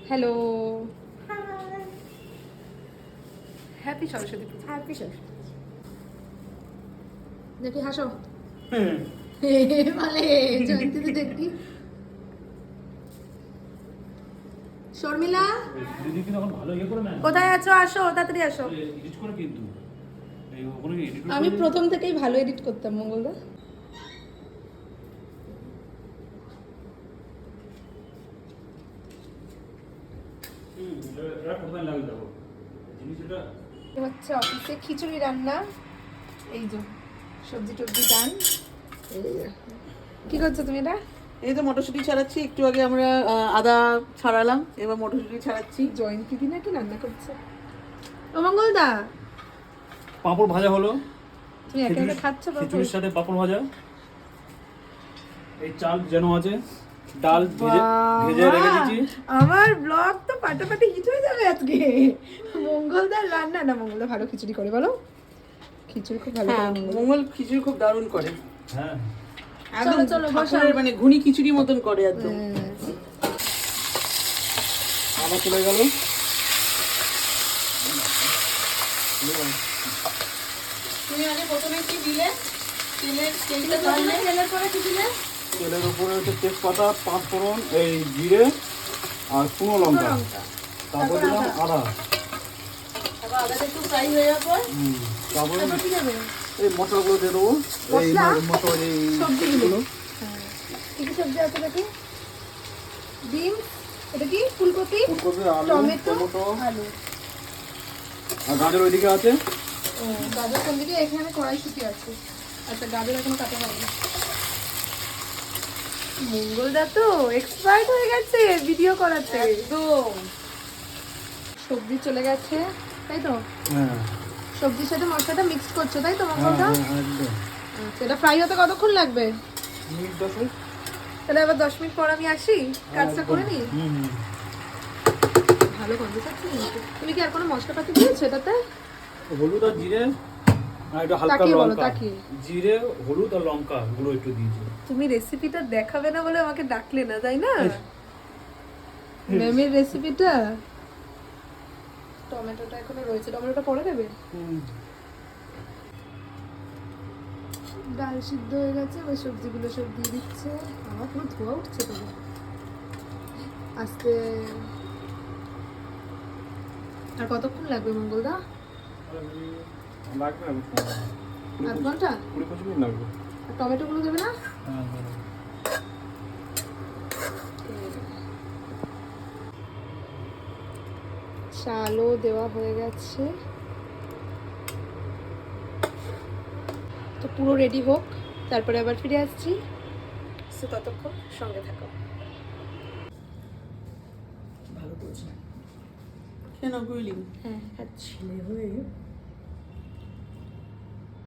Hello, happy Saraswati পুজো। Happy Saraswati. দেখি হাসো। মানে জয়ন্তীতে দেখি শর্মিলা দিদি কিন্তু এখন ভালো ইয়ে করে না। কোথায় আছো? আসো, তাড়াতাড়ি আসো। এডিট করে কিন্তু এই ওখানে এডিট আমি প্রথম থেকেই ভালো এডিট করতাম মঙ্গলদা। এটা কোথায় লাগে দেখো জিনিস এটা হচ্ছে অফিসে খিচুড়ি রান্না। এই যে সবজি টবজি ডান। কি করছো তুমি এটা? এই তো মটরশুঁটি ছাড়াচ্ছি, একটু আগে আমরা আদা ছাড়ালাম, এবার মটরশুঁটি ছাড়াচ্ছি। জয়ন্তী দিনে কি রান্না করছো? ও মঙ্গলদা, পাঁপড় ভাজা হলো। তুমি একা একা খাচ্ছ বাবু? খিচুড়ির সাথে পাঁপড় ভাজা। এই চাল যেন আছে, ডাল ভেজে রেখে দিয়েছি। আমার ব্লগ তো পাটাপাটি হিট হয়ে যাবে আজকে। মঙ্গলদার রান্না না, মঙ্গলদা ভালো খিচুড়ি করে বলো। খিচুড়ি খুব ভালো হ্যাঁ, করে মঙ্গলদা। মঙ্গল খিচুড়ি খুব দারুণ করে, হ্যাঁ একদম চলো, বসো। ঠাকুরের মানে ঘুনি খিচুড়ি মতন করে একদম। হ্যাঁ। আবার চলে গেল। তুমি আগে প্রথমে কি দিলে? তেলের তেলের পরে কি দিলে? তেলের উপরে হচ্ছে তেজপাতা, পাঁচফোড়ন, এই জিরে আর শুকনো লঙ্কা, তারপর দিলাম আদা। তারপর আদাটা একটু ফ্রাই হয়ে যাওয়ার পর তারপরে তারপর কি দেবে? এই মশলাগুলো দিয়ে দেবো। এই মশলা? মশলা এই সবজিগুলো। কি কি সবজি আছে দেখি? ডিম, এটা কি ফুলকপি, ফুলকপি, আলু, টমেটো, টমেটো আলু। আর গাজর ওইদিকে আছে। ও গাজর কোন দিকে? এখানে কড়াইশুঁটি আছে। আচ্ছা, গাজর এখনো কাটা হয়নি। মঙ্গলদা তো এক্সপার্ট হয়ে গেছে ভিডিও করাতে। একদম সবজি চলে গেছে, তাই তো? হ্যাঁ সবজির সাথে মশলাটা মিক্স করছো, তাই তো মঙ্গলদা? একদম। আচ্ছা, এটা ফ্রাই হতে কতক্ষণ লাগবে? মিনিট 10। তাহলে আবার 10 মিনিট পর আমি আসি, কাজটা করে নিই। হুম। ভালো গন্ধ পাচ্ছি কিন্তু। তুমি কি আর কোনো মশলাপাতি দিয়েছো এটাতে? হলুদ আর জিরে আর একটু হালকা তাকিয়ে বলো, লঙ্কা। তাকিয়ে। জিরে, হলুদ আর লঙ্কা গুলো একটু দিয়েছি। তুমি রেসিপিটা দেখাবে না বলে আমাকে ডাকলে না, তাই না? ম্যামের রেসিপিটা। টমেটোটা এখনো রয়েছে, টমেটোটা পরে দেবে। ডাল সিদ্ধ হয়ে গেছে, ওই সবজিগুলো সব দিয়ে দিচ্ছে। আমার পুরো ধোয়া উঠছে তো। আজকে আর কতক্ষণ লাগবে মঙ্গলদা? লাগবে আধ ঘন্টা? 20-25 মিনিট লাগবে। আর টমেটোগুলো দেবে না? চালও দেওয়া হয়ে গেছে, তো পুরো রেডি হোক, তারপরে আবার ফিরে আসছি। সো ততক্ষণ সঙ্গে থাকো। ভালো করছে কেন গুইলি? হ্যাঁ, ছেলে হয়ে